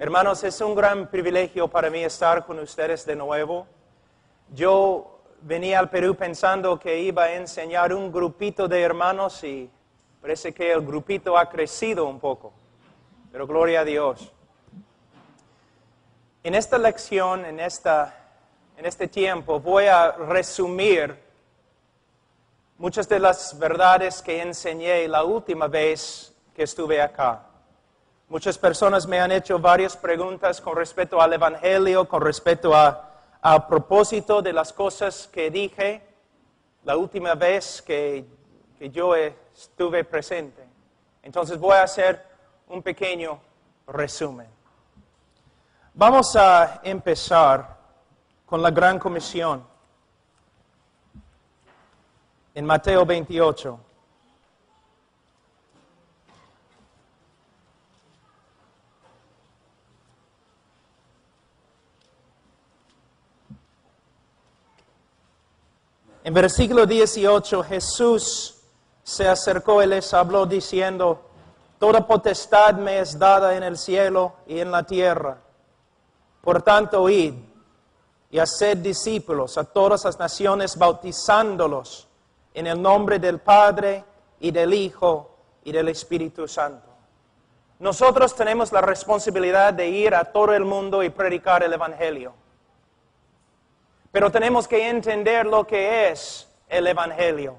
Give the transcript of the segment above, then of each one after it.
Hermanos, es un gran privilegio para mí estar con ustedes de nuevo. Yo venía al Perú pensando que iba a enseñar un grupito de hermanos y parece que el grupito ha crecido un poco, pero gloria a Dios. En esta lección, en este tiempo, voy a resumir muchas de las verdades que enseñé la última vez que estuve acá. Muchas personas me han hecho varias preguntas con respecto al Evangelio, con respecto al propósito de las cosas que dije la última vez que yo estuve presente. Entonces voy a hacer un pequeño resumen. Vamos a empezar con la Gran Comisión en Mateo 28. En versículo 18, Jesús se acercó y les habló diciendo: toda potestad me es dada en el cielo y en la tierra. Por tanto, id y haced discípulos a todas las naciones, bautizándolos en el nombre del Padre y del Hijo y del Espíritu Santo. Nosotros tenemos la responsabilidad de ir a todo el mundo y predicar el Evangelio. Pero tenemos que entender lo que es el Evangelio.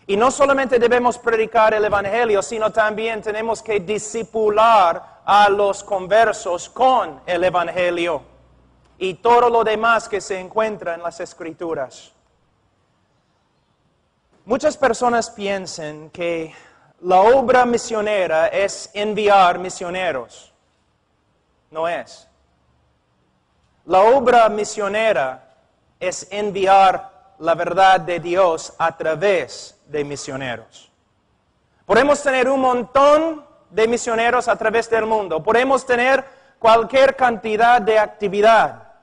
Y no solamente debemos predicar el Evangelio, sino también tenemos que discipular a los conversos con el Evangelio y todo lo demás que se encuentra en las Escrituras. Muchas personas piensan que la obra misionera es enviar misioneros. No es. La obra misionera es enviar la verdad de Dios a través de misioneros. Podemos tener un montón de misioneros a través del mundo. Podemos tener cualquier cantidad de actividad.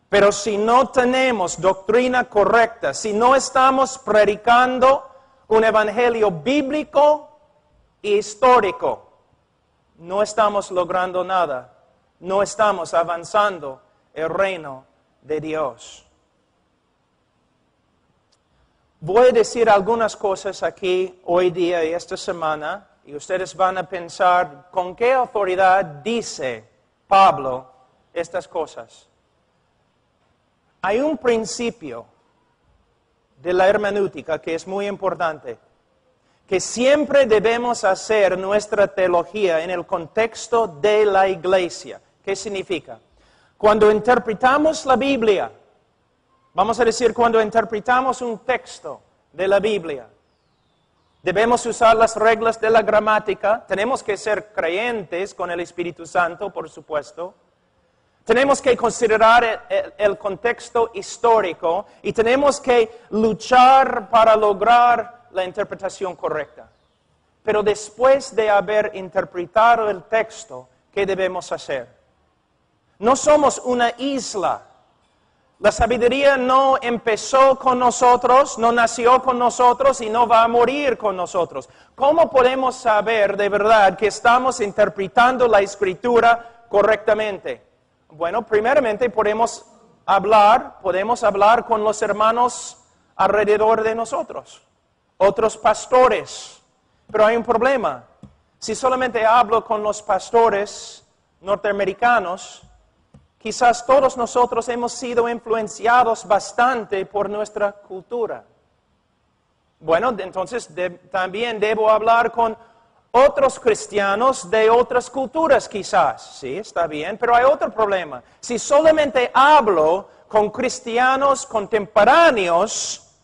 Pero si no tenemos doctrina correcta, si no estamos predicando un evangelio bíblico e histórico, no estamos logrando nada. No estamos avanzando el reino de Dios. Voy a decir algunas cosas aquí hoy día y esta semana, y ustedes van a pensar con qué autoridad dice Pablo estas cosas. Hay un principio de la hermenéutica que es muy importante, que siempre debemos hacer nuestra teología en el contexto de la iglesia. ¿Qué significa? Cuando interpretamos la Biblia, vamos a decir, cuando interpretamos un texto de la Biblia, debemos usar las reglas de la gramática, tenemos que ser creyentes con el Espíritu Santo, por supuesto. Tenemos que considerar el contexto histórico y tenemos que luchar para lograr la interpretación correcta. Pero después de haber interpretado el texto, ¿qué debemos hacer? No somos una isla. La sabiduría no empezó con nosotros, no nació con nosotros y no va a morir con nosotros. ¿Cómo podemos saber de verdad que estamos interpretando la Escritura correctamente? Bueno, primeramente podemos hablar con los hermanos alrededor de nosotros, otros pastores. Pero hay un problema. Si solamente hablo con los pastores norteamericanos, quizás todos nosotros hemos sido influenciados bastante por nuestra cultura. Bueno, entonces también debo hablar con otros cristianos de otras culturas quizás. Sí, está bien, pero hay otro problema. Si solamente hablo con cristianos contemporáneos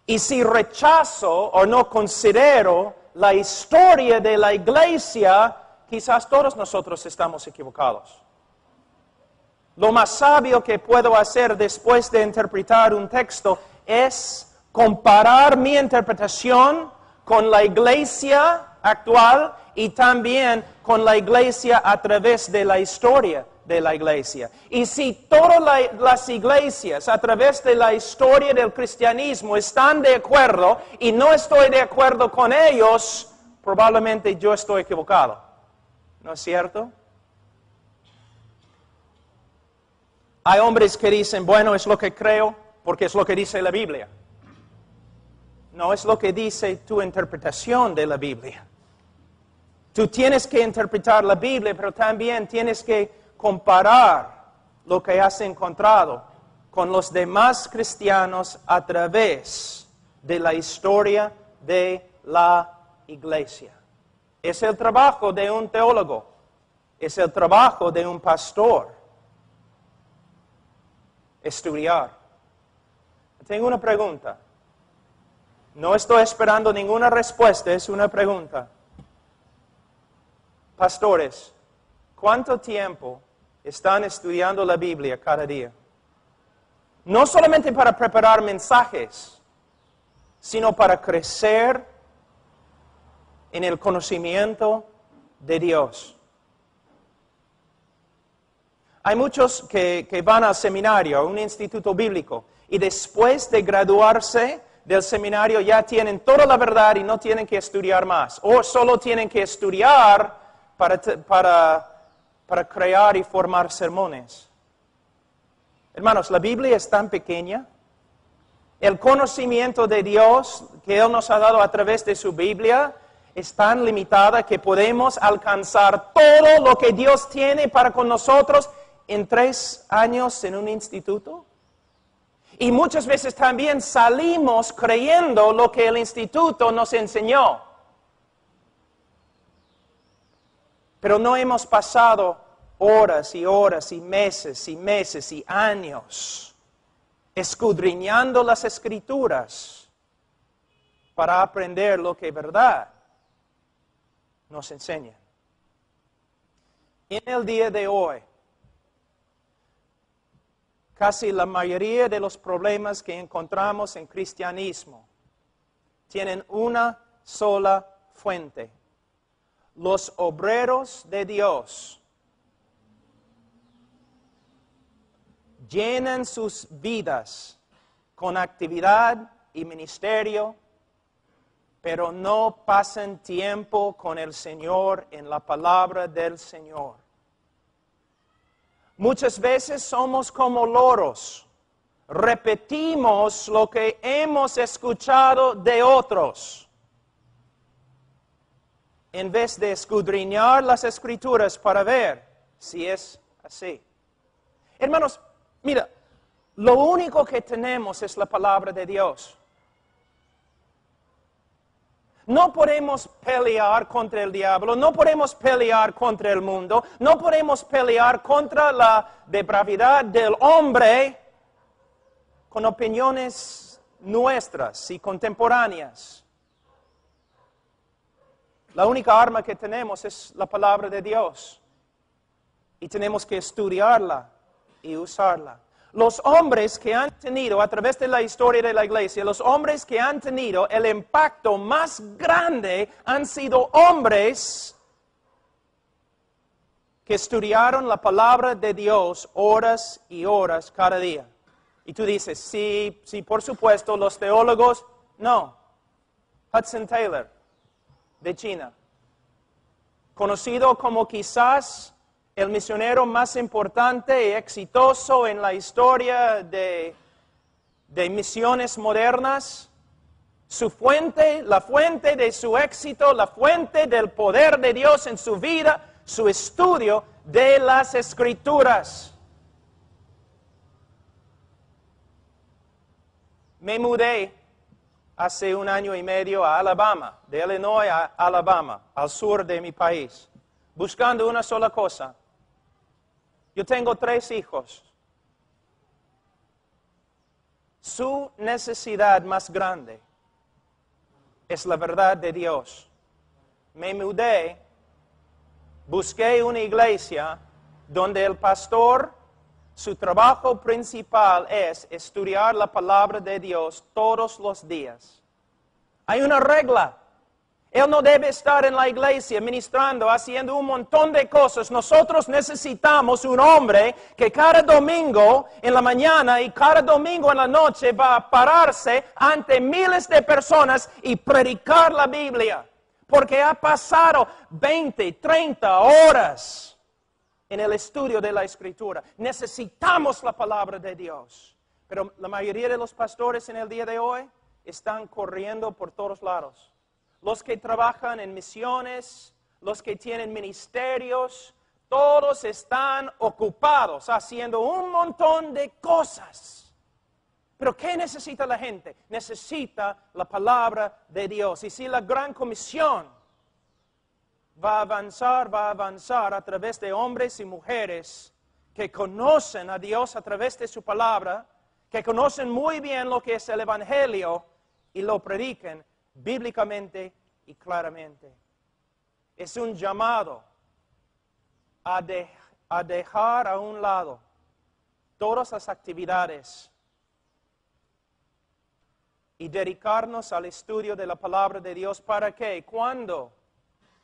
y si rechazo o no considero la historia de la iglesia, quizás todos nosotros estamos equivocados. Lo más sabio que puedo hacer después de interpretar un texto es comparar mi interpretación con la iglesia actual y también con la iglesia a través de la historia de la iglesia. Y si todas las iglesias a través de la historia del cristianismo están de acuerdo y no estoy de acuerdo con ellos, probablemente yo estoy equivocado. ¿No es cierto? Hay hombres que dicen, bueno, es lo que creo porque es lo que dice la Biblia. No es lo que dice tu interpretación de la Biblia. Tú tienes que interpretar la Biblia, pero también tienes que comparar lo que has encontrado con los demás cristianos a través de la historia de la iglesia. Es el trabajo de un teólogo, es el trabajo de un pastor. Estudiar. Tengo una pregunta. No estoy esperando ninguna respuesta, es una pregunta. Pastores, ¿cuánto tiempo están estudiando la Biblia cada día? No solamente para preparar mensajes, sino para crecer en el conocimiento de Dios. Hay muchos que van al seminario, a un instituto bíblico, y después de graduarse del seminario ya tienen toda la verdad y no tienen que estudiar más. O solo tienen que estudiar para crear y formar sermones. Hermanos, la Biblia es tan pequeña. El conocimiento de Dios que Él nos ha dado a través de su Biblia es tan limitada que podemos alcanzar todo lo que Dios tiene para con nosotros en 3 años en un instituto. Y muchas veces también salimos creyendo lo que el instituto nos enseñó. Pero no hemos pasado horas y horas y meses y años escudriñando las Escrituras para aprender lo que verdad nos enseña. En el día de hoy, casi la mayoría de los problemas que encontramos en cristianismo tienen una sola fuente. Los obreros de Dios llenan sus vidas con actividad y ministerio, pero no pasan tiempo con el Señor en la palabra del Señor. Muchas veces somos como loros, repetimos lo que hemos escuchado de otros, en vez de escudriñar las Escrituras para ver si es así. Hermanos, mira, lo único que tenemos es la palabra de Dios. No podemos pelear contra el diablo, no podemos pelear contra el mundo, no podemos pelear contra la depravidad del hombre con opiniones nuestras y contemporáneas. La única arma que tenemos es la palabra de Dios y tenemos que estudiarla y usarla. Los hombres que han tenido, a través de la historia de la iglesia, los hombres que han tenido el impacto más grande han sido hombres que estudiaron la palabra de Dios horas y horas cada día. Y tú dices, sí, por supuesto, los teólogos, no. Hudson Taylor, de China, conocido como quizás el misionero más importante y exitoso en la historia de misiones modernas, su fuente, la fuente de su éxito, la fuente del poder de Dios en su vida, su estudio de las Escrituras. Me mudé hace 1 año y medio a Alabama, de Illinois a Alabama, al sur de mi país, buscando una sola cosa. Yo tengo 3 hijos. Su necesidad más grande es la verdad de Dios. Me mudé, busqué una iglesia donde el pastor, su trabajo principal es estudiar la palabra de Dios todos los días. Hay una regla. Él no debe estar en la iglesia ministrando, haciendo un montón de cosas. Nosotros necesitamos un hombre que cada domingo en la mañana y cada domingo en la noche va a pararse ante miles de personas y predicar la Biblia. Porque ha pasado 20, 30 horas en el estudio de la Escritura. Necesitamos la palabra de Dios. Pero la mayoría de los pastores en el día de hoy están corriendo por todos lados. Los que trabajan en misiones, los que tienen ministerios, todos están ocupados haciendo un montón de cosas. Pero ¿qué necesita la gente? Necesita la palabra de Dios. Y si la gran comisión va a avanzar a través de hombres y mujeres que conocen a Dios a través de su palabra, que conocen muy bien lo que es el Evangelio y lo prediquen bíblicamente y claramente. Es un llamado a dejar a un lado todas las actividades y dedicarnos al estudio de la palabra de Dios. ¿Para qué? Cuando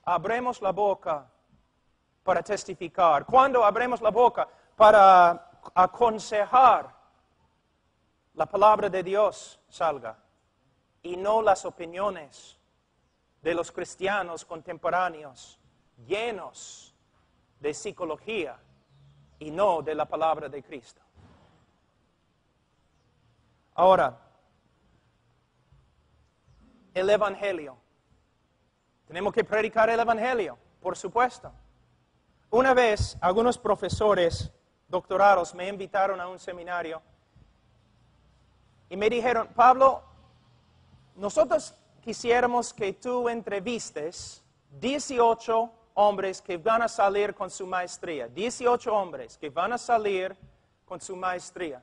abremos la boca para testificar, cuando abremos la boca para aconsejar, la palabra de Dios salga y no las opiniones de los cristianos contemporáneos llenos de psicología y no de la palabra de Cristo. Ahora, el Evangelio. Tenemos que predicar el Evangelio, por supuesto. Una vez, algunos profesores doctorados me invitaron a un seminario y me dijeron, Pablo, nosotros quisiéramos que tú entrevistes 18 hombres que van a salir con su maestría. 18 hombres que van a salir con su maestría.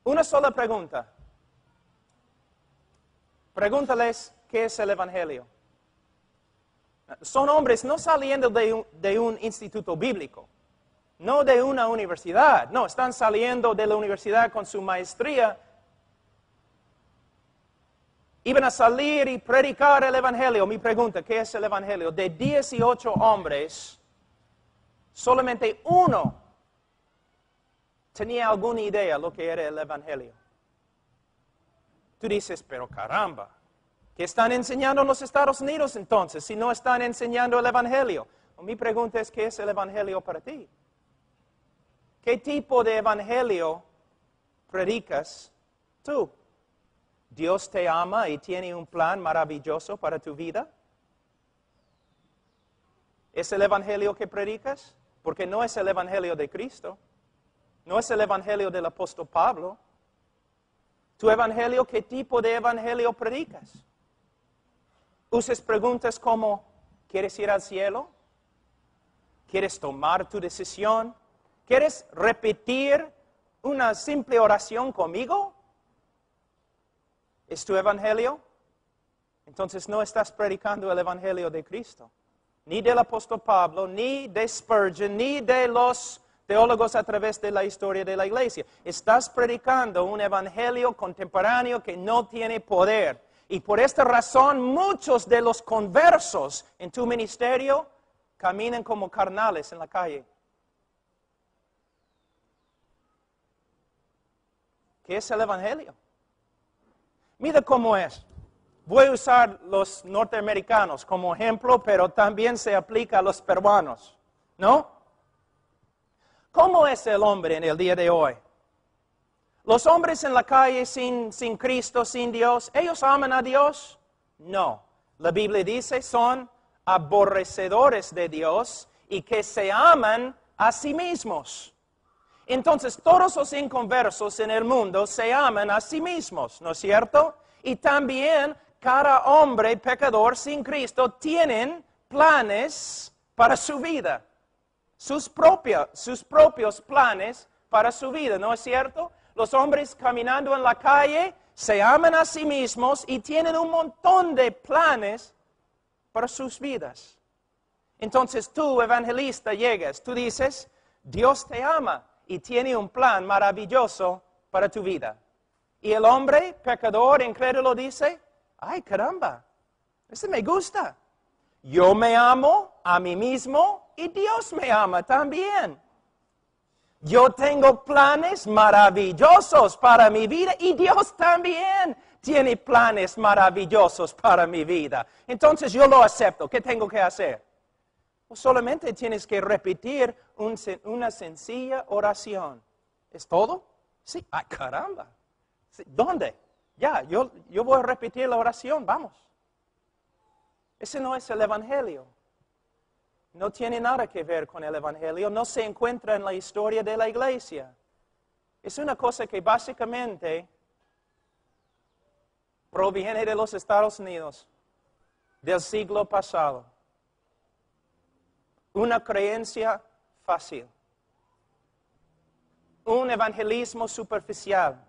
Una sola pregunta. Pregúntales qué es el Evangelio. Son hombres no saliendo de un instituto bíblico, no de una universidad. No, están saliendo de la universidad con su maestría. Iban a salir y predicar el Evangelio. Mi pregunta, ¿qué es el Evangelio? De 18 hombres, solamente uno tenía alguna idea de lo que era el Evangelio. Tú dices, pero caramba, ¿qué están enseñando en los Estados Unidos entonces si no están enseñando el Evangelio? Mi pregunta es, ¿qué es el Evangelio para ti? ¿Qué tipo de Evangelio predicas tú? ¿Dios te ama y tiene un plan maravilloso para tu vida? ¿Es el Evangelio que predicas? Porque no es el Evangelio de Cristo. No es el Evangelio del apóstol Pablo. ¿Tu Evangelio, qué tipo de Evangelio predicas? ¿Usas preguntas como, ¿quieres ir al cielo? ¿Quieres tomar tu decisión? ¿Quieres repetir una simple oración conmigo? ¿Es tu Evangelio? Entonces no estás predicando el Evangelio de Cristo. Ni del apóstol Pablo, ni de Spurgeon, ni de los teólogos a través de la historia de la iglesia. Estás predicando un Evangelio contemporáneo que no tiene poder. Y por esta razón muchos de los conversos en tu ministerio caminan como carnales en la calle. ¿Qué es el Evangelio? Mira cómo es. Voy a usar los norteamericanos como ejemplo, pero también se aplica a los peruanos, ¿no? ¿Cómo es el hombre en el día de hoy? Los hombres en la calle sin Cristo, sin Dios, ¿ellos aman a Dios? No. La Biblia dice son aborrecedores de Dios y que se aman a sí mismos. Entonces, todos los inconversos en el mundo se aman a sí mismos, ¿no es cierto? Y también cada hombre pecador sin Cristo tienen planes para su vida. Sus propios planes para su vida, ¿no es cierto? Los hombres caminando en la calle se aman a sí mismos y tienen un montón de planes para sus vidas. Entonces tú, evangelista, llegas, tú dices, Dios te ama y tiene un plan maravilloso para tu vida. Y el hombre pecador, incrédulo, dice, ay caramba, ese me gusta. Yo me amo a mí mismo y Dios me ama también. Yo tengo planes maravillosos para mi vida y Dios también tiene planes maravillosos para mi vida. Entonces yo lo acepto. ¿Qué tengo que hacer? Solamente tienes que repetir una sencilla oración. ¿Es todo? Sí. ¡Ay, caramba! Sí. ¿Dónde? Ya, yo voy a repetir la oración, vamos. Ese no es el Evangelio. No tiene nada que ver con el Evangelio, no se encuentra en la historia de la iglesia. Es una cosa que básicamente proviene de los Estados Unidos, del siglo pasado. Una creencia fácil. Un evangelismo superficial.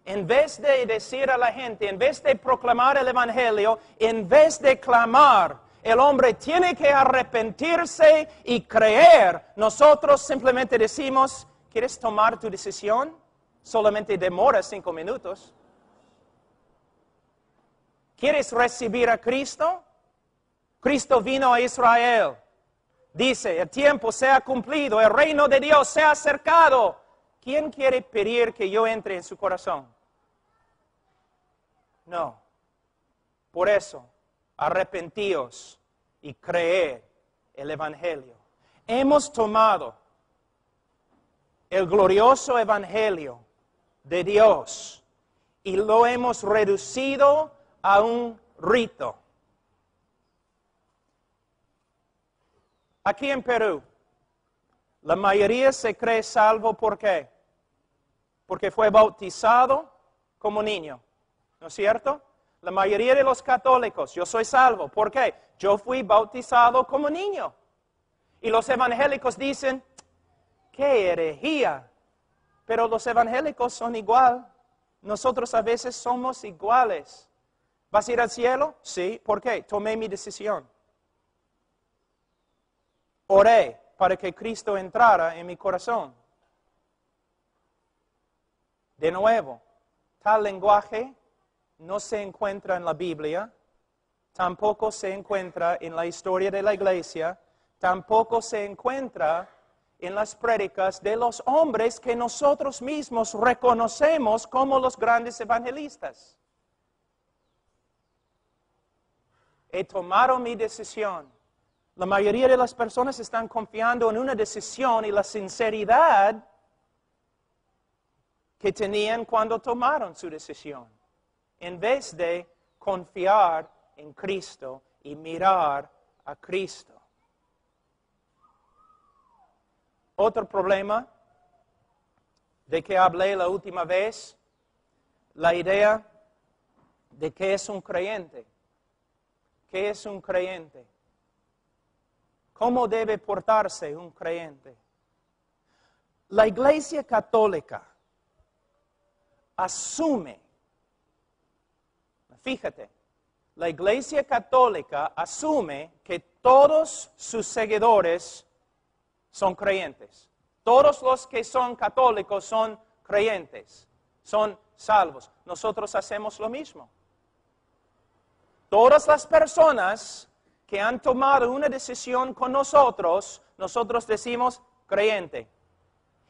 En vez de decir a la gente, en vez de proclamar el Evangelio, en vez de clamar, el hombre tiene que arrepentirse y creer. Nosotros simplemente decimos, ¿quieres tomar tu decisión? Solamente demora 5 minutos. ¿Quieres recibir a Cristo? Cristo vino a Israel. Dice, el tiempo se ha cumplido, el reino de Dios se ha acercado. ¿Quién quiere pedir que yo entre en su corazón? No. Por eso, arrepentíos y creed el Evangelio. Hemos tomado el glorioso Evangelio de Dios y lo hemos reducido a un rito. Aquí en Perú, la mayoría se cree salvo, ¿por qué? Porque fue bautizado como niño, ¿no es cierto? La mayoría de los católicos, yo soy salvo, ¿por qué? Yo fui bautizado como niño. Y los evangélicos dicen, ¡qué herejía! Pero los evangélicos son igual. Nosotros a veces somos iguales. ¿Vas a ir al cielo? Sí. ¿Por qué? Tomé mi decisión. Oré para que Cristo entrara en mi corazón. De nuevo, tal lenguaje no se encuentra en la Biblia, tampoco se encuentra en la historia de la iglesia, tampoco se encuentra en las prédicas de los hombres que nosotros mismos reconocemos como los grandes evangelistas. He tomado mi decisión. La mayoría de las personas están confiando en una decisión y la sinceridad que tenían cuando tomaron su decisión, en vez de confiar en Cristo y mirar a Cristo. Otro problema de que hablé la última vez, la idea de qué es un creyente. ¿Qué es un creyente? ¿Cómo debe portarse un creyente? La Iglesia Católica asume, fíjate, la Iglesia Católica asume que todos sus seguidores son creyentes. Todos los que son católicos son creyentes, son salvos. Nosotros hacemos lo mismo. Todas las personas que han tomado una decisión con nosotros, nosotros decimos creyente.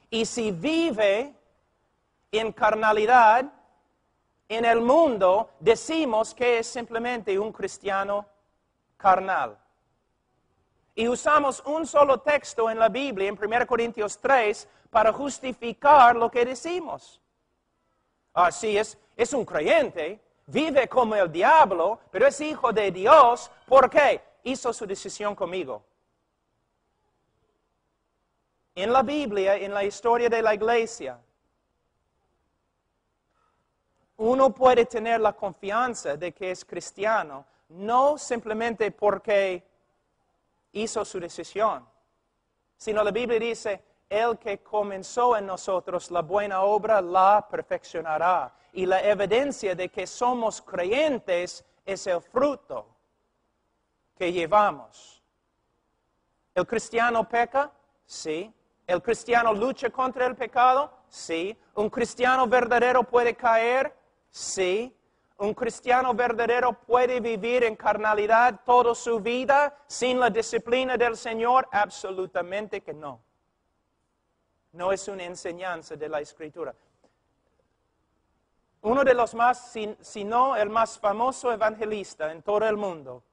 Y si vive en carnalidad, en el mundo, decimos que es simplemente un cristiano carnal. Y usamos un solo texto en la Biblia, en 1 Corintios 3, para justificar lo que decimos. Así es un creyente, vive como el diablo, pero es hijo de Dios. ¿Por qué? Hizo su decisión conmigo. En la Biblia, en la historia de la iglesia, uno puede tener la confianza de que es cristiano, no simplemente porque hizo su decisión, sino la Biblia dice, el que comenzó en nosotros la buena obra la perfeccionará. Y la evidencia de que somos creyentes es el fruto que llevamos. ¿El cristiano peca? Sí. ¿El cristiano lucha contra el pecado? Sí. ¿Un cristiano verdadero puede caer? Sí. ¿Un cristiano verdadero puede vivir en carnalidad toda su vida sin la disciplina del Señor? Absolutamente que no. No es una enseñanza de la Escritura. Uno de los más, si no el más famoso evangelista en todo el mundo,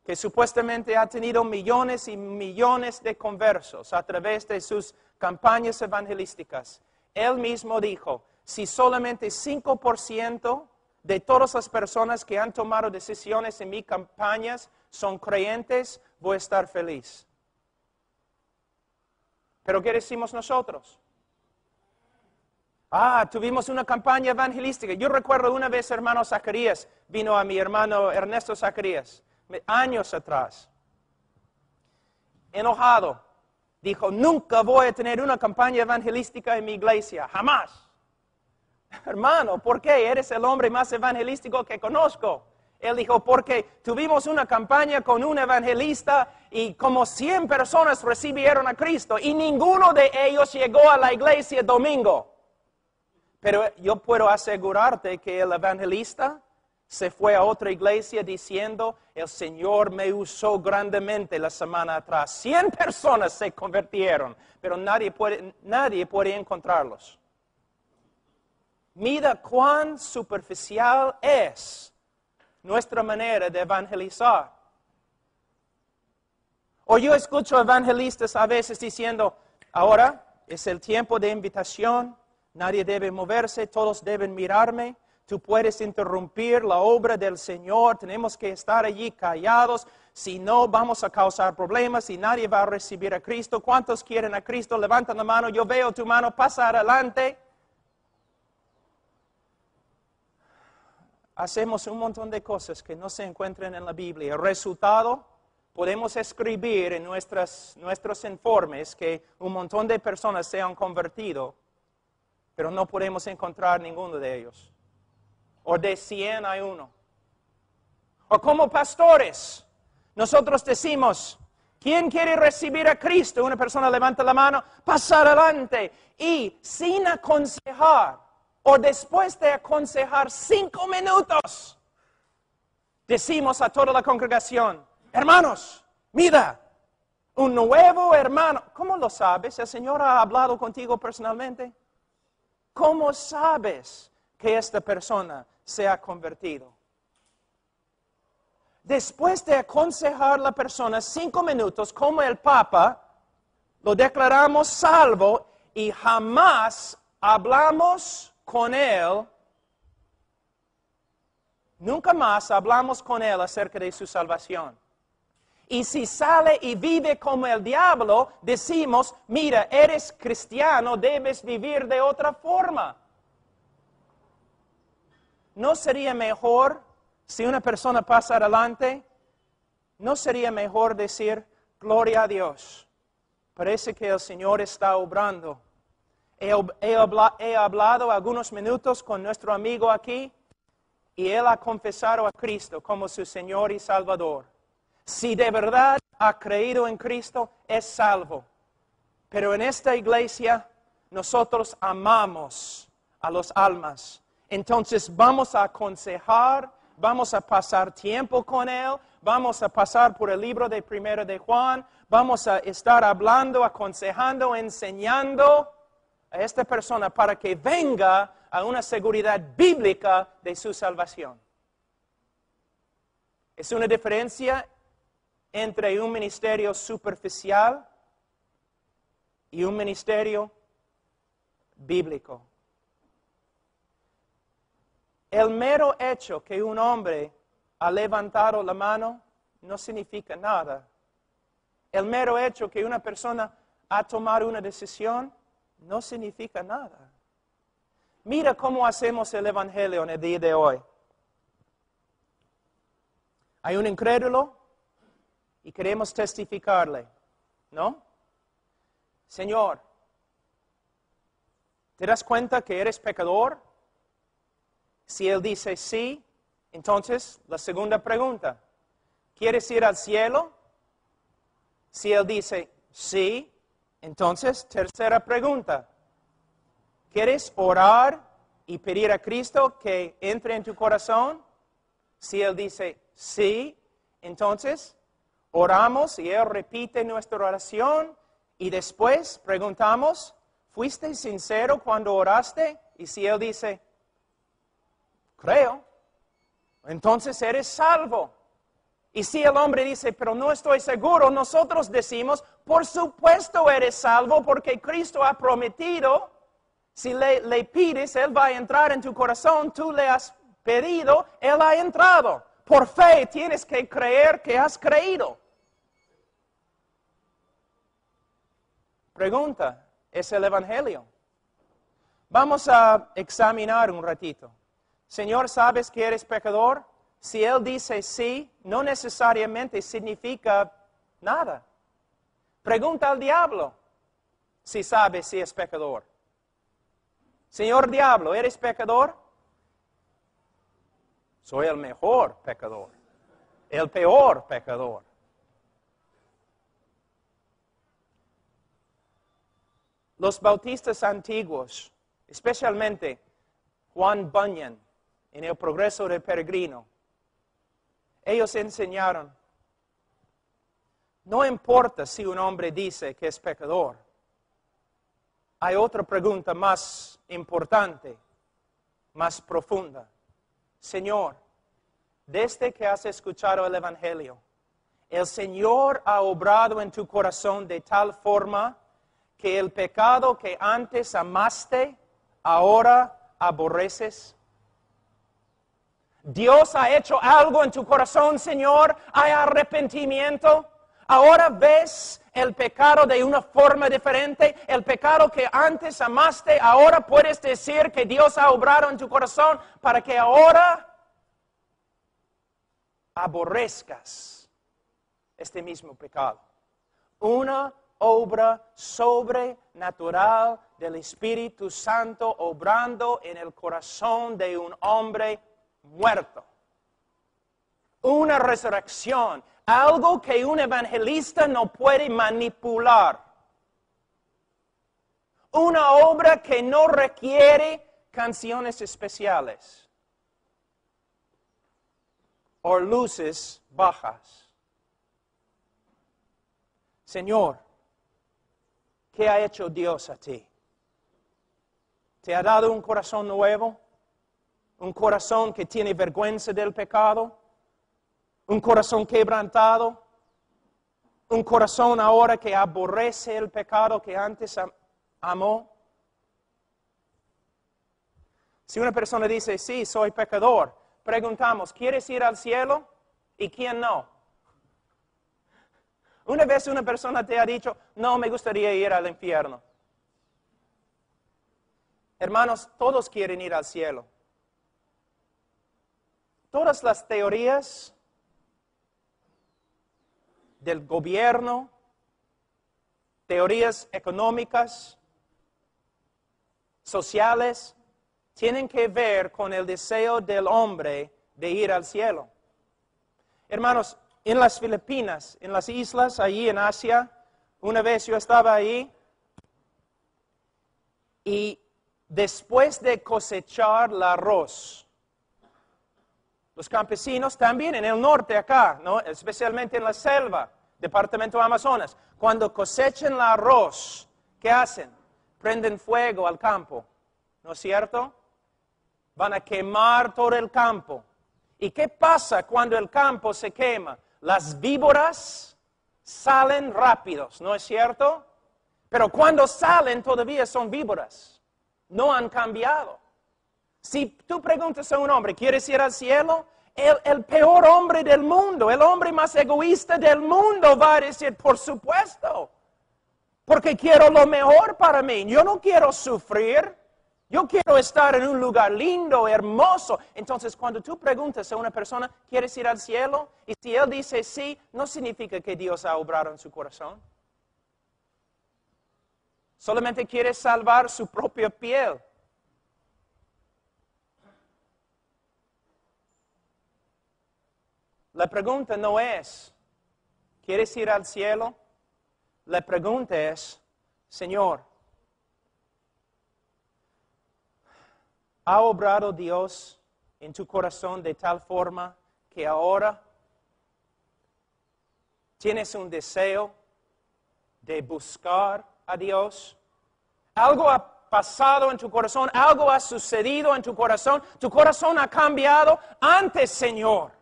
que supuestamente ha tenido millones y millones de conversos a través de sus campañas evangelísticas, él mismo dijo, si solamente 5% de todas las personas que han tomado decisiones en mis campañas son creyentes, voy a estar feliz. ¿Pero qué decimos nosotros? Tuvimos una campaña evangelística. Yo recuerdo una vez, hermano Zacarías, vino a mi hermano Ernesto Zacarías, años atrás, enojado. Dijo, nunca voy a tener una campaña evangelística en mi iglesia, jamás. Hermano, ¿por qué? Eres el hombre más evangelístico que conozco. Él dijo, porque tuvimos una campaña con un evangelista y como 100 personas recibieron a Cristo y ninguno de ellos llegó a la iglesia domingo. Pero yo puedo asegurarte que el evangelista se fue a otra iglesia diciendo, el Señor me usó grandemente la semana atrás. 100 personas se convirtieron, pero nadie puede encontrarlos. Mira cuán superficial es nuestra manera de evangelizar. O yo escucho evangelistas a veces diciendo, ahora es el tiempo de invitación, nadie debe moverse, todos deben mirarme, tú puedes interrumpir la obra del Señor, tenemos que estar allí callados, si no vamos a causar problemas y nadie va a recibir a Cristo. ¿Cuántos quieren a Cristo? Levantan la mano, yo veo tu mano, pasa adelante. Hacemos un montón de cosas que no se encuentran en la Biblia. El resultado, podemos escribir en nuestros informes que un montón de personas se han convertido, pero no podemos encontrar ninguno de ellos. O de 100 hay uno. O como pastores, nosotros decimos, ¿quién quiere recibir a Cristo? Una persona levanta la mano, pasa adelante y sin aconsejar, o después de aconsejar 5 minutos, decimos a toda la congregación, hermanos, mira, un nuevo hermano. ¿Cómo lo sabes? ¿El Señor ha hablado contigo personalmente? ¿Cómo sabes que esta persona se ha convertido? Después de aconsejar a la persona 5 minutos, como el Papa, lo declaramos salvo y jamás hablamos con él, nunca más hablamos con él acerca de su salvación. Y si sale y vive como el diablo, decimos, mira, eres cristiano, debes vivir de otra forma. ¿No sería mejor, si una persona pasa adelante, no sería mejor decir, gloria a Dios, parece que el Señor está obrando? He hablado algunos minutos con nuestro amigo aquí y él ha confesado a Cristo como su Señor y Salvador. Si de verdad ha creído en Cristo, es salvo. Pero en esta iglesia nosotros amamos a las almas. Entonces vamos a aconsejar, vamos a pasar tiempo con él, vamos a pasar por el libro de 1 de Juan, vamos a estar hablando, aconsejando, enseñando a esta persona para que venga a una seguridad bíblica de su salvación. Es una diferencia entre un ministerio superficial y un ministerio bíblico. El mero hecho que un hombre ha levantado la mano no significa nada. El mero hecho que una persona ha tomado una decisión no significa nada. Mira cómo hacemos el evangelio en el día de hoy. Hay un incrédulo y queremos testificarle, ¿no? Señor, ¿te das cuenta que eres pecador? Si él dice sí, entonces la segunda pregunta, ¿quieres ir al cielo? Si él dice sí, entonces tercera pregunta, ¿quieres orar y pedir a Cristo que entre en tu corazón? Si él dice sí, entonces oramos y él repite nuestra oración y después preguntamos, ¿fuiste sincero cuando oraste? Y si él dice, creo, entonces eres salvo. Y si el hombre dice, pero no estoy seguro, nosotros decimos, por supuesto eres salvo porque Cristo ha prometido, si le pides, Él va a entrar en tu corazón, tú le has pedido, Él ha entrado. Por fe tienes que creer que has creído. Pregunta, ¿es el Evangelio? Vamos a examinar un ratito. Señor, ¿sabes que eres pecador? Si Él dice sí, no necesariamente significa nada. Pregunta al diablo si sabe si es pecador. Señor diablo, ¿eres pecador? Soy el mejor pecador, el peor pecador. Los bautistas antiguos, especialmente Juan Bunyan, en el Progreso del Peregrino, ellos enseñaron, no importa si un hombre dice que es pecador, hay otra pregunta más importante, más profunda. Señor, desde que has escuchado el Evangelio, el Señor ha obrado en tu corazón de tal forma que el pecado que antes amaste, ahora aborreces. Dios ha hecho algo en tu corazón, Señor, hay arrepentimiento. Ahora ves el pecado de una forma diferente, el pecado que antes amaste, ahora puedes decir que Dios ha obrado en tu corazón para que ahora aborrezcas este mismo pecado. Una obra sobrenatural del Espíritu Santo obrando en el corazón de un hombre muerto. Una resurrección, algo que un evangelista no puede manipular. Una obra que no requiere canciones especiales o luces bajas. Señor, ¿qué ha hecho Dios a ti? ¿Te ha dado un corazón nuevo? ¿Un corazón que tiene vergüenza del pecado? ¿Un corazón quebrantado? ¿Un corazón ahora que aborrece el pecado que antes amó? Si una persona dice, sí, soy pecador, preguntamos, ¿quieres ir al cielo? ¿Y quién no? Una vez una persona te ha dicho, no, me gustaría ir al infierno. Hermanos, todos quieren ir al cielo. Todas las teorías del gobierno, teorías económicas, sociales, tienen que ver con el deseo del hombre de ir al cielo. Hermanos, en las Filipinas, en las islas, allí en Asia, una vez yo estaba ahí y después de cosechar el arroz, los campesinos también en el norte acá, ¿no? Especialmente en la selva, departamento de Amazonas, cuando cosechan el arroz, ¿qué hacen? Prenden fuego al campo, ¿no es cierto? Van a quemar todo el campo. ¿Y qué pasa cuando el campo se quema? Las víboras salen rápidos, ¿no es cierto? Pero cuando salen todavía son víboras, no han cambiado. Si tú preguntas a un hombre, ¿quieres ir al cielo? El peor hombre del mundo, el hombre más egoísta del mundo va a decir, por supuesto, porque quiero lo mejor para mí. Yo no quiero sufrir, yo quiero estar en un lugar lindo, hermoso. Entonces, cuando tú preguntas a una persona, ¿quieres ir al cielo? Y si él dice sí, no significa que Dios ha obrado en su corazón. Solamente quiere salvar su propia piel. La pregunta no es, ¿quieres ir al cielo? La pregunta es, Señor, ¿ha obrado Dios en tu corazón de tal forma que ahora tienes un deseo de buscar a Dios? ¿Algo ha pasado en tu corazón? ¿Algo ha sucedido en tu corazón? ¿Tu corazón ha cambiado? Antes, Señor,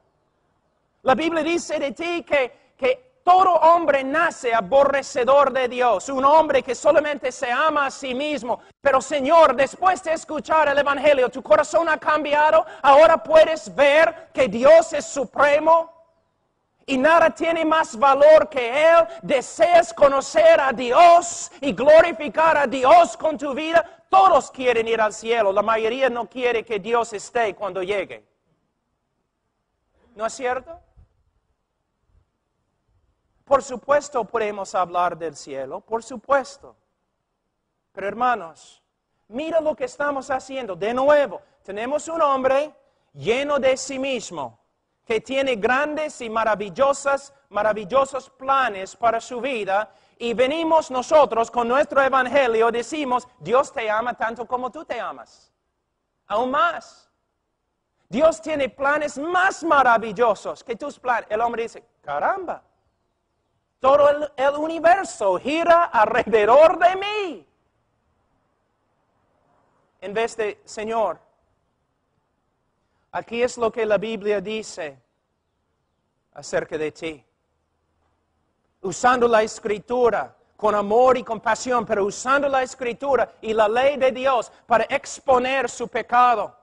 La Biblia dice de ti que todo hombre nace aborrecedor de Dios, un hombre que solamente se ama a sí mismo. Pero Señor, después de escuchar el Evangelio, tu corazón ha cambiado. Ahora puedes ver que Dios es supremo y nada tiene más valor que Él. Deseas conocer a Dios y glorificar a Dios con tu vida. Todos quieren ir al cielo. La mayoría no quiere que Dios esté cuando llegue. ¿No es cierto? Por supuesto podemos hablar del cielo, por supuesto. Pero hermanos, mira lo que estamos haciendo. De nuevo, tenemos un hombre lleno de sí mismo, que tiene grandes y maravillosos planes para su vida, y venimos nosotros con nuestro evangelio, decimos, Dios te ama tanto como tú te amas, aún más. Dios tiene planes más maravillosos que tus planes. El hombre dice, caramba, todo el universo gira alrededor de mí. En vez de, Señor, aquí es lo que la Biblia dice acerca de ti. Usando la Escritura con amor y compasión, pero usando la Escritura y la ley de Dios para exponer su pecado.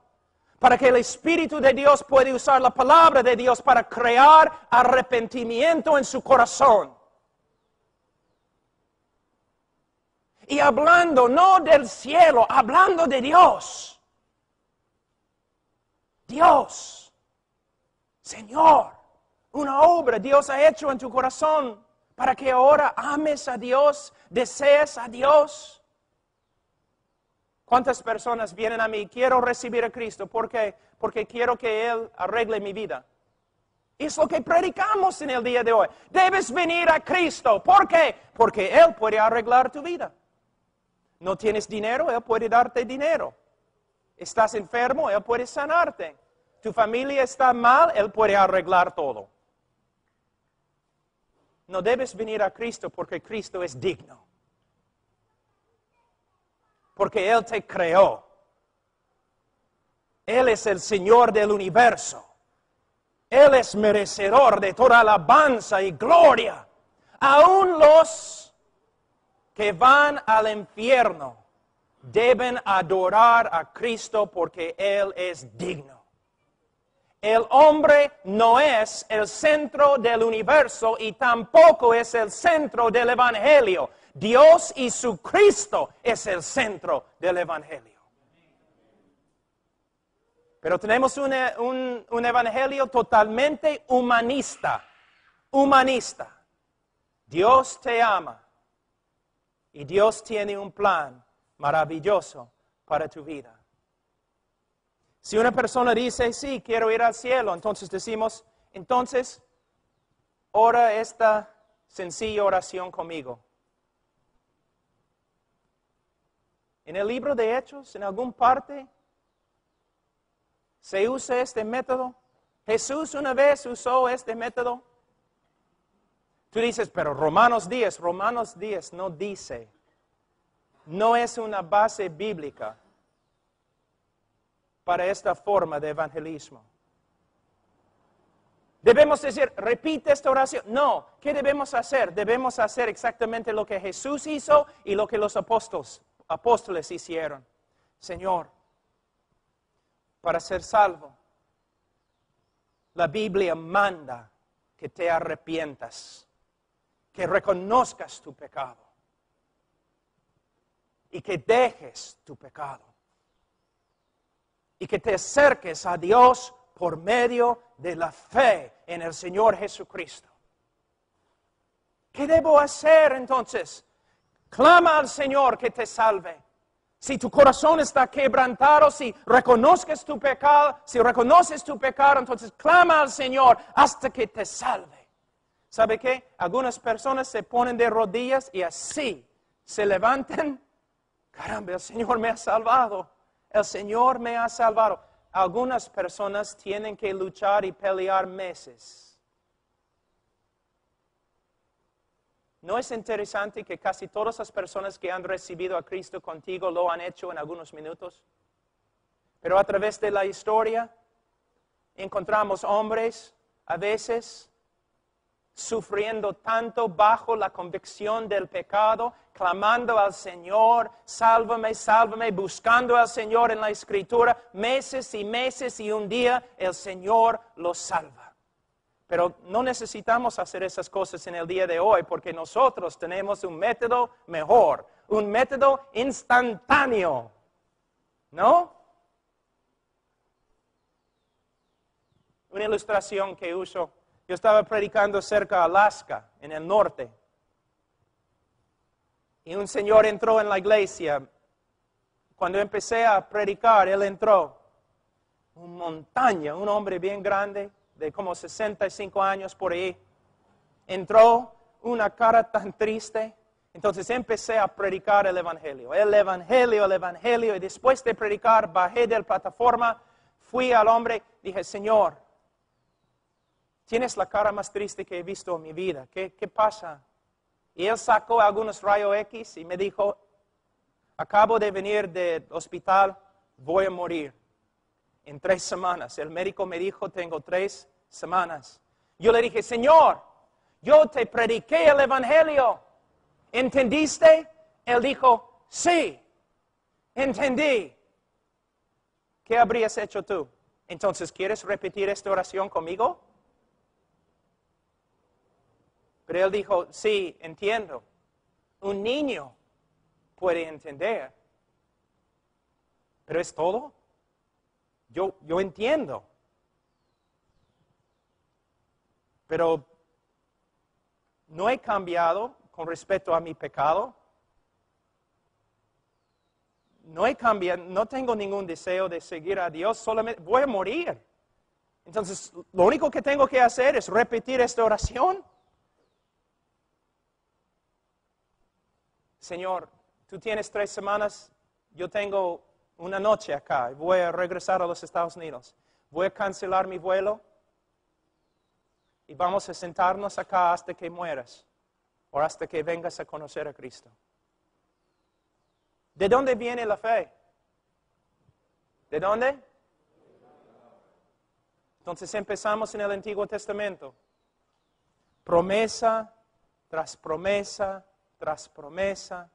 Para que el Espíritu de Dios pueda usar la palabra de Dios para crear arrepentimiento en su corazón. Y hablando no del cielo, hablando de Dios. Dios, Señor, una obra Dios ha hecho en tu corazón para que ahora ames a Dios, desees a Dios. ¿Cuántas personas vienen a mí? Quiero recibir a Cristo. ¿Por qué? Porque quiero que Él arregle mi vida. Es lo que predicamos en el día de hoy. Debes venir a Cristo. ¿Por qué? Porque Él puede arreglar tu vida. No tienes dinero, Él puede darte dinero. Estás enfermo, Él puede sanarte. Tu familia está mal, Él puede arreglar todo. No debes venir a Cristo porque Cristo es digno. Porque Él te creó. Él es el Señor del universo. Él es merecedor de toda alabanza y gloria. Aún los que van al infierno deben adorar a Cristo porque Él es digno. El hombre no es el centro del universo y tampoco es el centro del Evangelio. Dios y su Cristo es el centro del Evangelio. Pero tenemos un Evangelio totalmente humanista. Humanista. Dios te ama. Y Dios tiene un plan maravilloso para tu vida. Si una persona dice, sí, quiero ir al cielo, entonces decimos, entonces, ora esta sencilla oración conmigo. En el libro de Hechos, en alguna parte, se usa este método. Jesús una vez usó este método. Tú dices, pero Romanos 10 no dice, no es una base bíblica para esta forma de evangelismo. Debemos decir, repite esta oración. No, ¿qué debemos hacer? Debemos hacer exactamente lo que Jesús hizo y lo que los apóstoles hicieron. Señor, para ser salvo, la Biblia manda que te arrepientas, que reconozcas tu pecado y que dejes tu pecado y que te acerques a Dios por medio de la fe en el Señor Jesucristo. ¿Qué debo hacer entonces? Clama al Señor que te salve. Si tu corazón está quebrantado, si reconoces tu pecado, entonces clama al Señor hasta que te salve. ¿Sabe qué? Algunas personas se ponen de rodillas y así se levantan. Caramba, el Señor me ha salvado. El Señor me ha salvado. Algunas personas tienen que luchar y pelear meses. ¿No es interesante que casi todas las personas que han recibido a Cristo contigo lo han hecho en algunos minutos? Pero a través de la historia encontramos hombres a veces sufriendo tanto bajo la convicción del pecado, clamando al Señor, sálvame, sálvame, buscando al Señor en la Escritura, meses y meses y un día el Señor los salva. Pero no necesitamos hacer esas cosas en el día de hoy porque nosotros tenemos un método mejor, un método instantáneo, ¿no? Una ilustración que uso. Yo estaba predicando cerca de Alaska, en el norte. Y un señor entró en la iglesia. Cuando empecé a predicar, él entró. Una montaña, un hombre bien grande, de como 65 años por ahí. Entró, una cara tan triste. Entonces empecé a predicar el Evangelio. El Evangelio. Y después de predicar, bajé de la plataforma, fui al hombre, dije, Señor, tienes la cara más triste que he visto en mi vida. ¿Qué pasa? Y él sacó algunos rayos X y me dijo, acabo de venir del hospital, voy a morir en 3 semanas. El médico me dijo, tengo 3 semanas. Yo le dije, Señor, yo te prediqué el Evangelio. ¿Entendiste? Él dijo, sí, entendí. ¿Qué habrías hecho tú? Entonces, ¿quieres repetir esta oración conmigo? Pero él dijo, sí, entiendo. Un niño puede entender. ¿Pero es todo? Yo entiendo. Pero no he cambiado con respecto a mi pecado. No he cambiado, no tengo ningún deseo de seguir a Dios, solamente voy a morir. Entonces, lo único que tengo que hacer es repetir esta oración. Señor, tú tienes 3 semanas, yo tengo una noche acá y voy a regresar a los Estados Unidos. Voy a cancelar mi vuelo y vamos a sentarnos acá hasta que mueras o hasta que vengas a conocer a Cristo. ¿De dónde viene la fe? ¿De dónde? Entonces empezamos en el Antiguo Testamento. Promesa tras promesa tras promesa.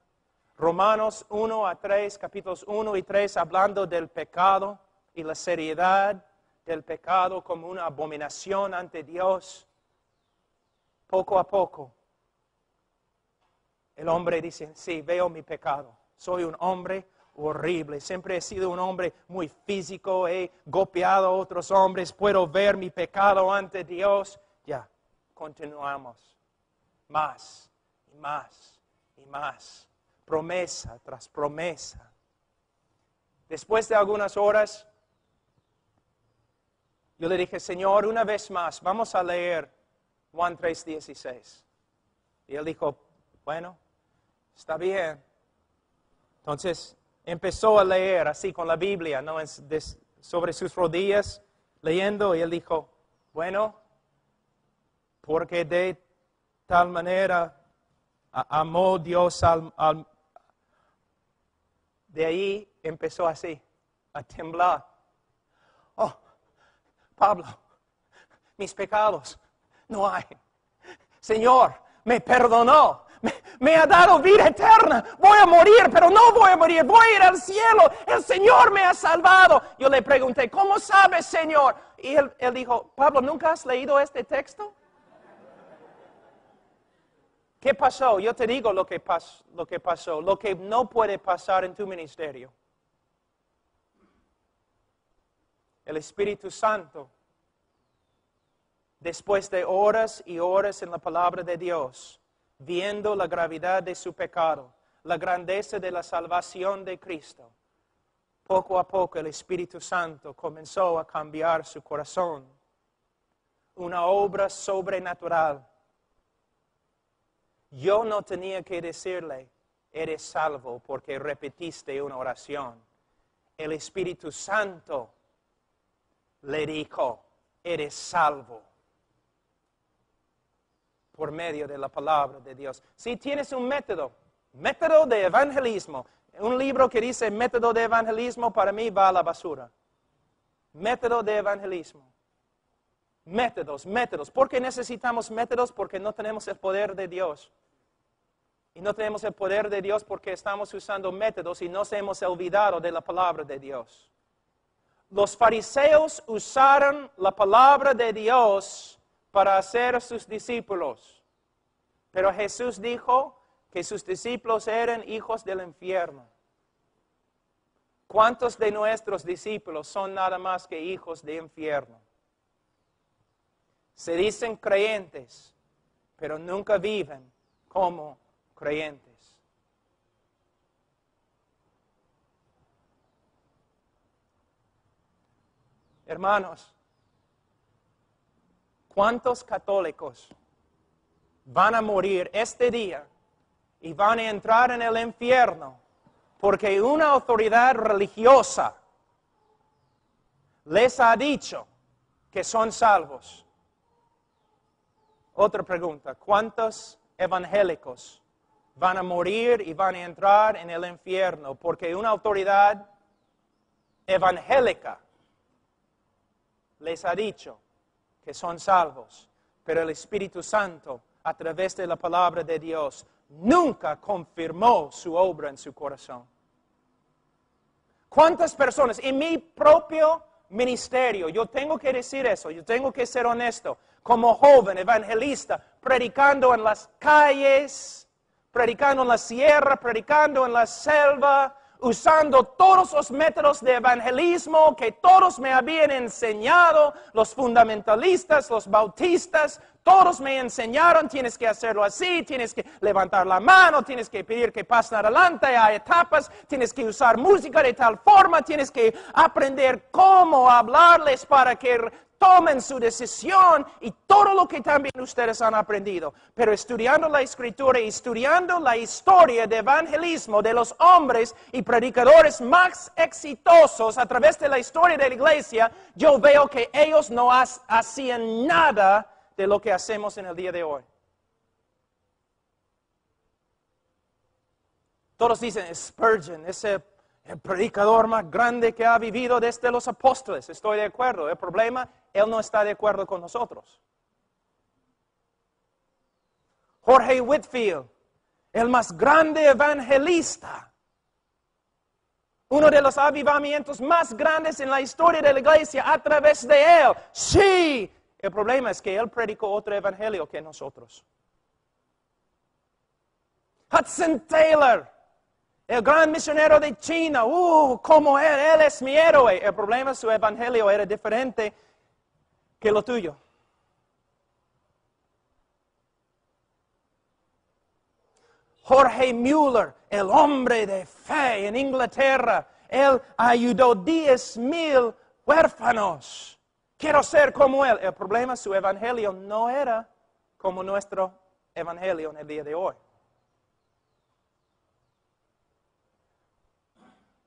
Romanos 1 a 3, capítulos 1 y 3, hablando del pecado y la seriedad del pecado como una abominación ante Dios. Poco a poco, el hombre dice, sí, veo mi pecado. Soy un hombre horrible. Siempre he sido un hombre muy físico. He golpeado a otros hombres. Puedo ver mi pecado ante Dios. Ya, continuamos. Más y más y más. Promesa tras promesa. Después de algunas horas, yo le dije, Señor, una vez más, vamos a leer Juan 3:16. Y él dijo, bueno, está bien. Entonces, empezó a leer así con la Biblia, ¿no? Sobre sus rodillas, leyendo, y él dijo, bueno, porque de tal manera amó Dios de ahí empezó así, a temblar. Oh, Pablo, mis pecados no hay. Señor, me perdonó. Me ha dado vida eterna. Voy a morir, pero no voy a morir. Voy a ir al cielo. El Señor me ha salvado. Yo le pregunté, ¿cómo sabes, Señor? Y él dijo, Pablo, ¿nunca has leído este texto? ¿Qué pasó? Yo te digo lo que pasó. Lo que no puede pasar en tu ministerio. El Espíritu Santo, después de horas y horas en la palabra de Dios, viendo la gravedad de su pecado, la grandeza de la salvación de Cristo, poco a poco el Espíritu Santo comenzó a cambiar su corazón. Una obra sobrenatural. Yo no tenía que decirle, eres salvo porque repetiste una oración. El Espíritu Santo le dijo, eres salvo. Por medio de la palabra de Dios. Si tienes un método de evangelismo, un libro que dice método de evangelismo, para mí va a la basura. Método de evangelismo. Métodos, métodos. ¿Por qué necesitamos métodos? Porque no tenemos el poder de Dios. Y no tenemos el poder de Dios porque estamos usando métodos y nos hemos olvidado de la palabra de Dios. Los fariseos usaron la palabra de Dios para hacer a sus discípulos. Pero Jesús dijo que sus discípulos eran hijos del infierno. ¿Cuántos de nuestros discípulos son nada más que hijos del infierno? Se dicen creyentes, pero nunca viven como creyentes. Hermanos, ¿cuántos católicos van a morir este día y van a entrar en el infierno porque una autoridad religiosa les ha dicho que son salvos? Otra pregunta, ¿cuántos evangélicos van a morir y van a entrar en el infierno porque una autoridad evangélica les ha dicho que son salvos, pero el Espíritu Santo, a través de la palabra de Dios, nunca confirmó su obra en su corazón? ¿Cuántas personas en mi propio ministerio, yo tengo que decir eso, yo tengo que ser honesto, como joven evangelista, predicando en las calles, predicando en la sierra, predicando en la selva, usando todos los métodos de evangelismo que todos me habían enseñado, los fundamentalistas, los bautistas, todos me enseñaron, tienes que hacerlo así, tienes que levantar la mano, tienes que pedir que pasen adelante, hay etapas, tienes que usar música de tal forma, tienes que aprender cómo hablarles para que tomen su decisión y todo lo que también ustedes han aprendido. Pero estudiando la Escritura y estudiando la historia de evangelismo de los hombres y predicadores más exitosos a través de la historia de la iglesia, yo veo que ellos no hacían nada de lo que hacemos en el día de hoy. Todos dicen, Spurgeon, ese el predicador más grande que ha vivido desde los apóstoles. Estoy de acuerdo. El problema, él no está de acuerdo con nosotros. Jorge Whitfield, el más grande evangelista. Uno de los avivamientos más grandes en la historia de la iglesia a través de él. Sí. El problema es que él predicó otro evangelio que nosotros. Hudson Taylor, el gran misionero de China, como él es mi héroe. El problema es que su evangelio era diferente que lo tuyo. Jorge Mueller, el hombre de fe en Inglaterra, él ayudó 10,000 huérfanos. Quiero ser como él. El problema es que su evangelio no era como nuestro evangelio en el día de hoy.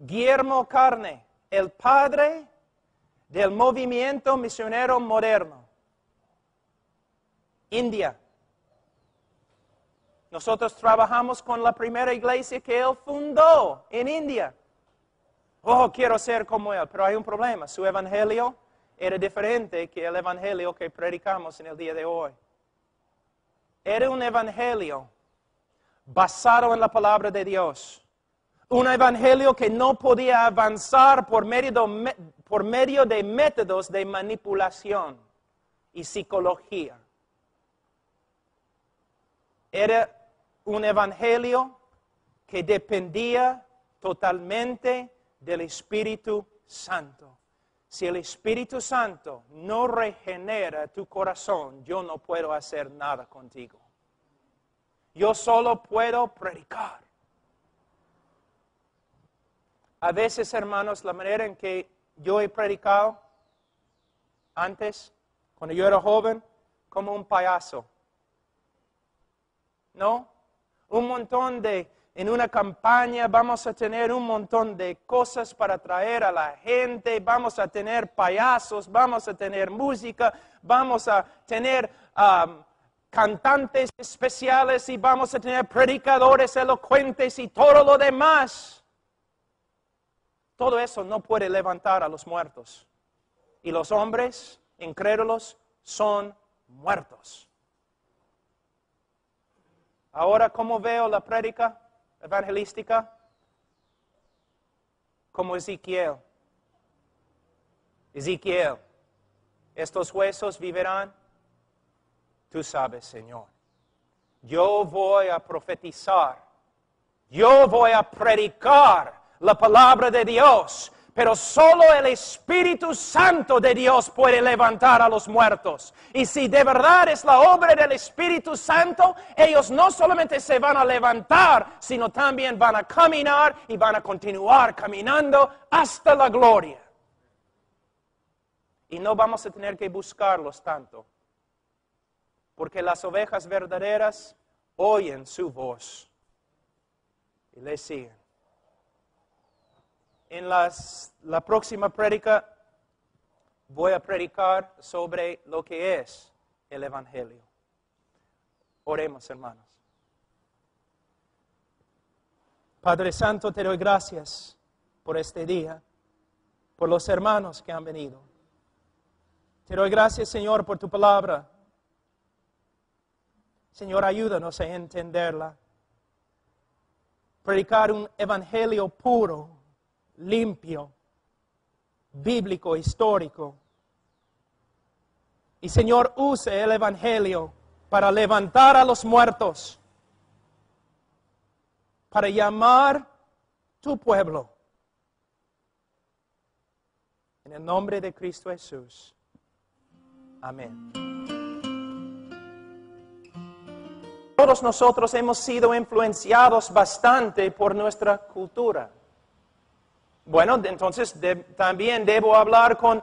Guillermo Carne, el padre del movimiento misionero moderno. India. Nosotros trabajamos con la primera iglesia que él fundó en India. Quiero ser como él, pero hay un problema. Su evangelio era diferente que el evangelio que predicamos en el día de hoy. Era un evangelio basado en la palabra de Dios. Un evangelio que no podía avanzar por medio de métodos de manipulación y psicología. Era un evangelio que dependía totalmente del Espíritu Santo. Si el Espíritu Santo no regenera tu corazón, yo no puedo hacer nada contigo. Yo solo puedo predicar. A veces, hermanos, la manera en que yo he predicado antes, cuando yo era joven, como un payaso. ¿No? En una campaña vamos a tener un montón de cosas para atraer a la gente, vamos a tener payasos, vamos a tener música, vamos a tener cantantes especiales y vamos a tener predicadores elocuentes y todo lo demás. Todo eso no puede levantar a los muertos. Y los hombres incrédulos son muertos. Ahora, ¿cómo veo la prédica evangelística? Como Ezequiel. Ezequiel, ¿estos huesos vivirán? Tú sabes, Señor. Yo voy a profetizar. Yo voy a predicar la palabra de Dios. Pero solo el Espíritu Santo de Dios puede levantar a los muertos. Y si de verdad es la obra del Espíritu Santo, ellos no solamente se van a levantar, sino también van a caminar y van a continuar caminando hasta la gloria. Y no vamos a tener que buscarlos tanto, porque las ovejas verdaderas oyen su voz y le siguen. En la próxima prédica voy a predicar sobre lo que es el Evangelio. Oremos, hermanos. Padre Santo, te doy gracias por este día, por los hermanos que han venido. Te doy gracias, Señor, por tu palabra. Señor, ayúdanos a entenderla. Predicar un evangelio puro, limpio, bíblico, histórico. Y Señor, use el evangelio para levantar a los muertos, para llamar tu pueblo. En el nombre de Cristo Jesús. Amén. Todos nosotros hemos sido influenciados bastante por nuestra cultura. Bueno, entonces también debo hablar con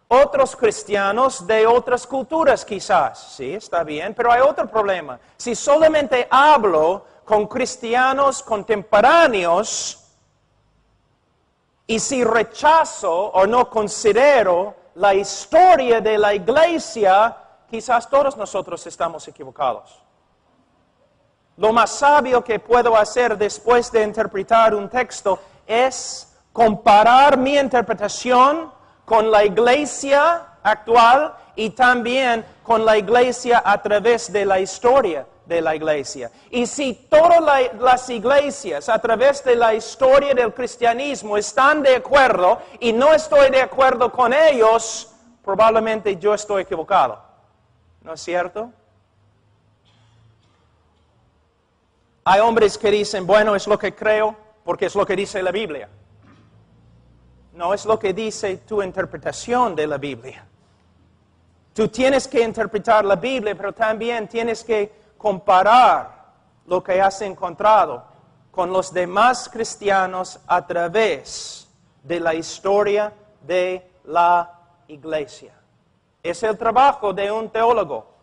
otros cristianos de otras culturas quizás. Sí, está bien, pero hay otro problema. Si solamente hablo con cristianos contemporáneos y si rechazo o no considero la historia de la iglesia, quizás todos nosotros estamos equivocados. Lo más sabio que puedo hacer después de interpretar un texto es comparar mi interpretación con la iglesia actual y también con la iglesia a través de la historia de la iglesia. Y si todas las iglesias a través de la historia del cristianismo están de acuerdo y no estoy de acuerdo con ellos, probablemente yo estoy equivocado. ¿No es cierto? Hay hombres que dicen, bueno, es lo que creo porque es lo que dice la Biblia. No es lo que dice tu interpretación de la Biblia. Tú tienes que interpretar la Biblia, pero también tienes que comparar lo que has encontrado con los demás cristianos a través de la historia de la iglesia. Es el trabajo de un teólogo,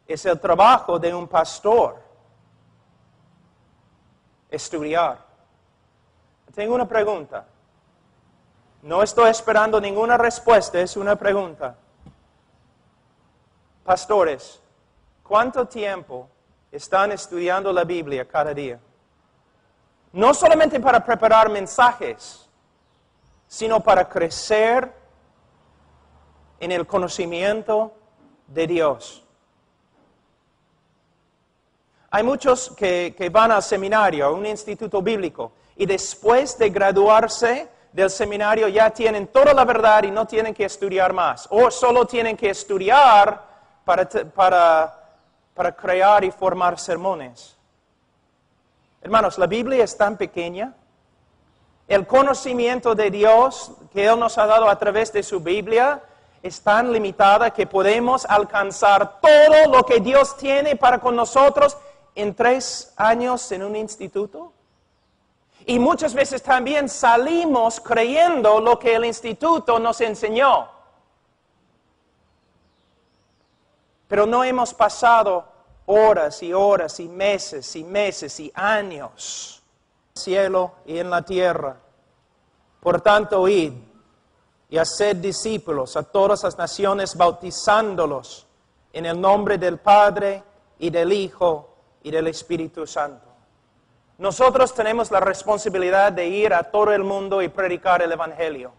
es el trabajo de un pastor. Estudiar. Tengo una pregunta. No estoy esperando ninguna respuesta, es una pregunta. Pastores, ¿cuánto tiempo están estudiando la Biblia cada día? No solamente para preparar mensajes, sino para crecer en el conocimiento de Dios. Hay muchos que van al seminario, a un instituto bíblico, y después de graduarse del seminario ya tienen toda la verdad y no tienen que estudiar más. O solo tienen que estudiar para crear y formar sermones. Hermanos, la Biblia es tan pequeña. El conocimiento de Dios que Él nos ha dado a través de su Biblia es tan limitada que podemos alcanzar todo lo que Dios tiene para con nosotros en 3 años en un instituto. Y muchas veces también salimos creyendo lo que el instituto nos enseñó. Pero no hemos pasado horas y horas y meses y años en el cielo y en la tierra. Por tanto, id y haced discípulos a todas las naciones, bautizándolos en el nombre del Padre y del Hijo y del Espíritu Santo. Nosotros tenemos la responsabilidad de ir a todo el mundo y predicar el Evangelio.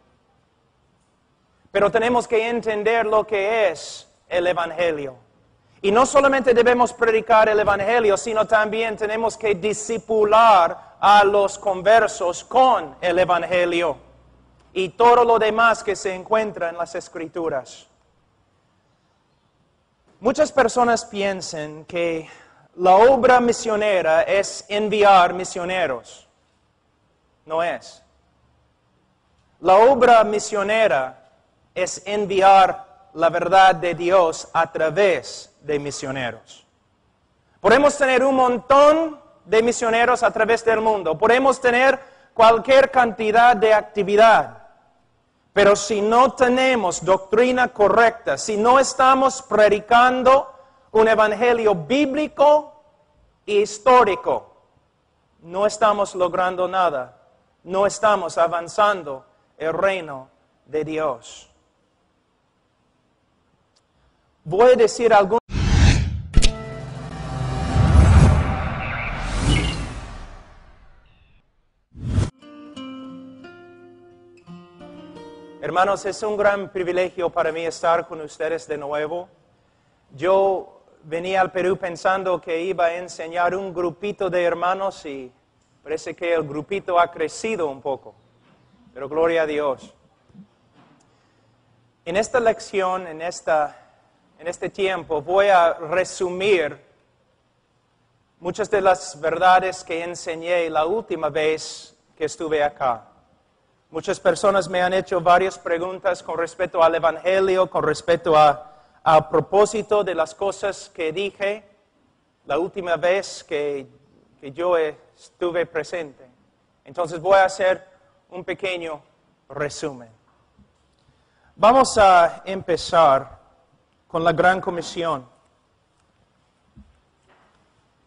Pero tenemos que entender lo que es el Evangelio. Y no solamente debemos predicar el Evangelio, sino también tenemos que discipular a los conversos con el Evangelio y todo lo demás que se encuentra en las Escrituras. Muchas personas piensan que la obra misionera es enviar misioneros. No es. La obra misionera es enviar la verdad de Dios a través de misioneros. Podemos tener un montón de misioneros a través del mundo. Podemos tener cualquier cantidad de actividad. Pero si no tenemos doctrina correcta, si no estamos predicando un evangelio bíblico e histórico, no estamos logrando nada. No estamos avanzando el reino de Dios. Voy a decir algunos. Hermanos, es un gran privilegio para mí estar con ustedes de nuevo. Yo venía al Perú pensando que iba a enseñar un grupito de hermanos y parece que el grupito ha crecido un poco. Pero gloria a Dios. En esta lección, en este tiempo, voy a resumir muchas de las verdades que enseñé la última vez que estuve acá. Muchas personas me han hecho varias preguntas con respecto al Evangelio, con respecto al propósito de las cosas que dije la última vez que yo estuve presente. Entonces voy a hacer un pequeño resumen. Vamos a empezar con la Gran Comisión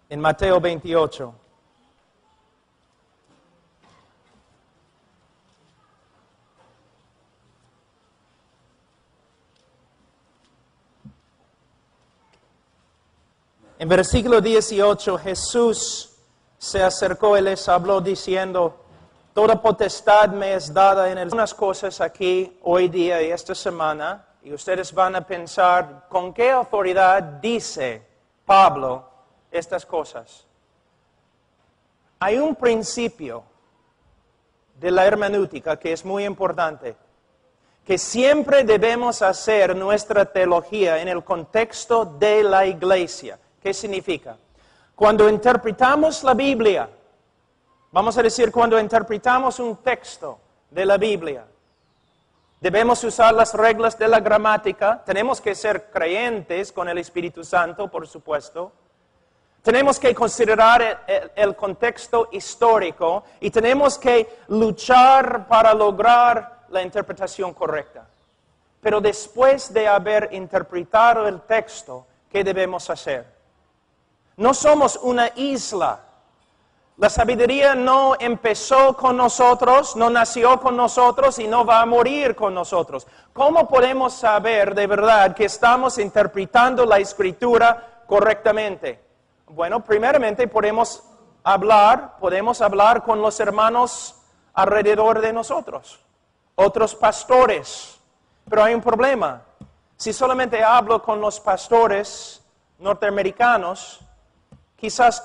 en Mateo 28. En versículo 18, Jesús se acercó y les habló diciendo: toda potestad me es dada en algunas cosas aquí, hoy día y esta semana, y ustedes van a pensar, ¿con qué autoridad dice Pablo estas cosas? Hay un principio de la hermenéutica que es muy importante, que siempre debemos hacer nuestra teología en el contexto de la iglesia. ¿Qué significa? Cuando interpretamos la Biblia, vamos a decir cuando interpretamos un texto de la Biblia, debemos usar las reglas de la gramática, tenemos que ser creyentes con el Espíritu Santo, por supuesto, tenemos que considerar el contexto histórico y tenemos que luchar para lograr la interpretación correcta. Pero después de haber interpretado el texto, ¿qué debemos hacer? No somos una isla. La sabiduría no empezó con nosotros, no nació con nosotros y no va a morir con nosotros. ¿Cómo podemos saber de verdad que estamos interpretando la Escritura correctamente? Bueno, primeramente podemos hablar con los hermanos alrededor de nosotros, otros pastores. Pero hay un problema. Si solamente hablo con los pastores norteamericanos, quizás